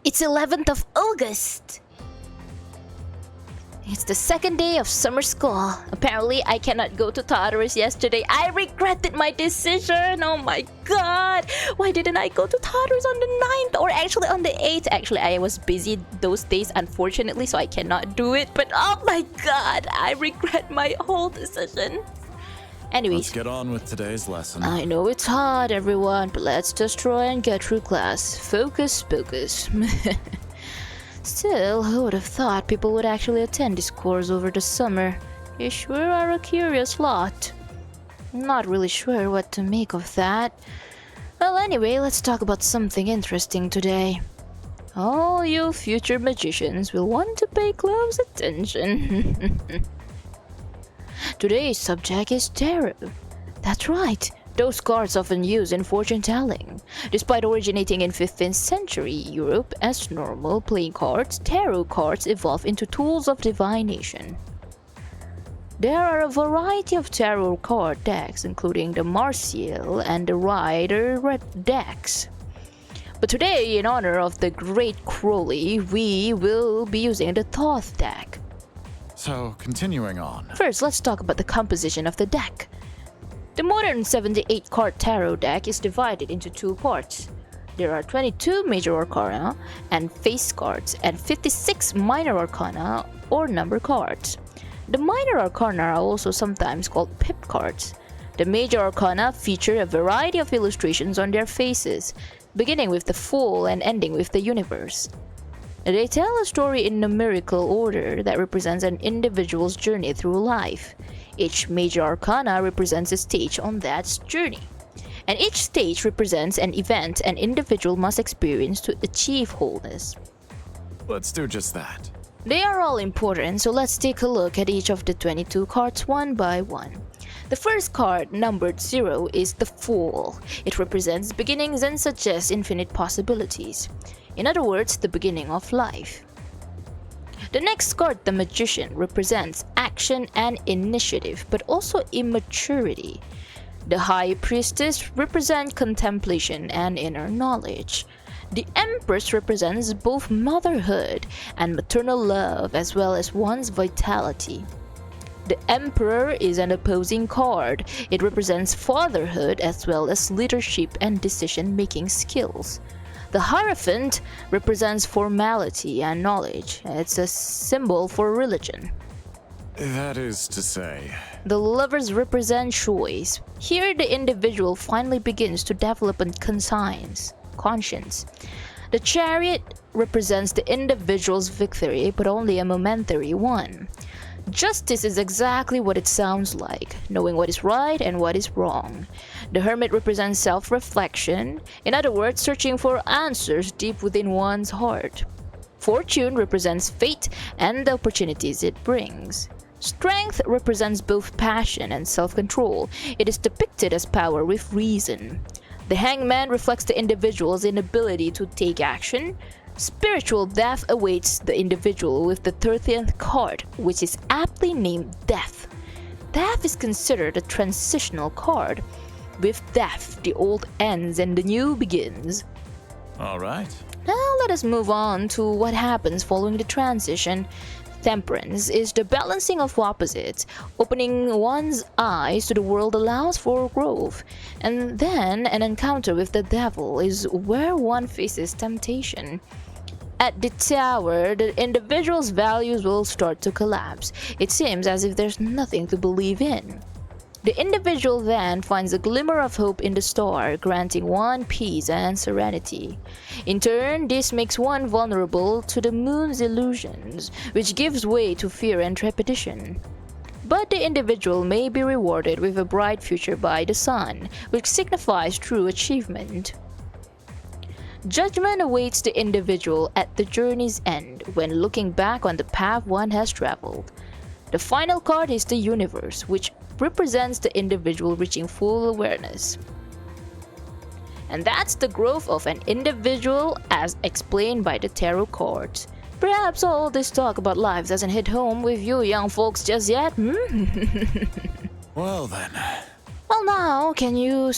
It's 11th of August. It's the second day of summer school. Apparently, I cannot go to Tartarus yesterday. I regretted my decision. Oh my god. Why didn't I go to Tartarus on the 9th or actually on the 8th? Actually, I was busy those days, unfortunately, so I cannot do it. But oh my god, I regret my whole decision. Anyways, let's get on with today's lesson. I know it's hard, everyone, but let's just try and get through class. Focus, focus. Still, who would have thought people would actually attend this course over the summer? You sure are a curious lot. I'm not really sure what to make of that. Well, anyway, let's talk about something interesting today. All you future magicians will want to pay close attention. Today's subject is tarot. That's right, those cards often used in fortune telling. Despite originating in 15th century Europe as normal playing cards, tarot cards evolved into tools of divination. There are a variety of tarot card decks, including the Martial and the Rider decks. But today, in honor of the great Crowley, we will be using the Thoth deck. So, continuing on. First, let's talk about the composition of the deck. The modern 78 card tarot deck is divided into two parts. There are 22 major arcana and face cards and 56 minor arcana or number cards. The minor arcana are also sometimes called pip cards. The major arcana feature a variety of illustrations on their faces, beginning with the Fool and ending with the Universe. They tell a story in numerical order that represents an individual's journey through life. Each major arcana represents a stage on that journey, and each stage represents an event an individual must experience to achieve wholeness. Let's do just that. They are all important, so let's take a look at each of the 22 cards one by one. The first card, numbered 0, is the Fool. It represents beginnings and suggests infinite possibilities. In other words, the beginning of life. The next card, the Magician, represents action and initiative, but also immaturity. The High Priestess represents contemplation and inner knowledge. The Empress represents both motherhood and maternal love, as well as one's vitality. The Emperor is an opposing card. It represents fatherhood as well as leadership and decision-making skills. The Hierophant represents formality and knowledge. It's a symbol for religion. That is to say... The Lovers represent choice. Here the individual finally begins to develop a conscience. The Chariot represents the individual's victory, but only a momentary one. Justice is exactly what it sounds like, knowing what is right and what is wrong. The Hermit represents self-reflection, in other words, searching for answers deep within one's heart. Fortune represents fate and the opportunities it brings. Strength represents both passion and self-control. It is depicted as power with reason. The Hangman reflects the individual's inability to take action. Spiritual death awaits the individual with the 13th card, which is aptly named Death. Death is considered a transitional card. With death, the old ends and the new begins. Alright. Now let us move on to what happens following the transition. Temperance is the balancing of opposites. Opening one's eyes to the world allows for growth. And then an encounter with the devil is where one faces temptation. At the Tower, the individual's values will start to collapse. It seems as if there's nothing to believe in. The individual then finds a glimmer of hope in the star, granting one peace and serenity. In turn, this makes one vulnerable to the moon's illusions, which gives way to fear and trepidation. But the individual may be rewarded with a bright future by the sun, which signifies true achievement. Judgment awaits the individual at the journey's end when looking back on the path one has traveled. The final card is the Universe, which represents the individual reaching full awareness. And that's the growth of an individual as explained by the tarot cards. Perhaps all this talk about life doesn't hit home with you young folks just yet, Well then... Well now, can you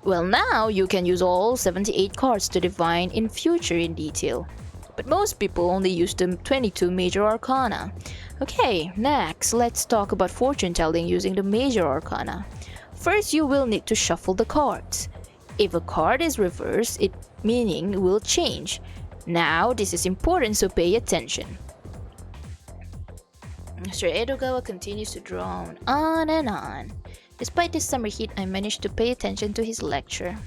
Well, now you can use all 78 cards to divine in future in detail. But most people only use the 22 major arcana. Okay, next, let's talk about fortune telling using the major arcana. First, you will need to shuffle the cards. If a card is reversed, its meaning will change. Now, this is important, so pay attention. Mr. Edogawa continues to drone on and on. Despite the summer heat, I managed to pay attention to his lecture.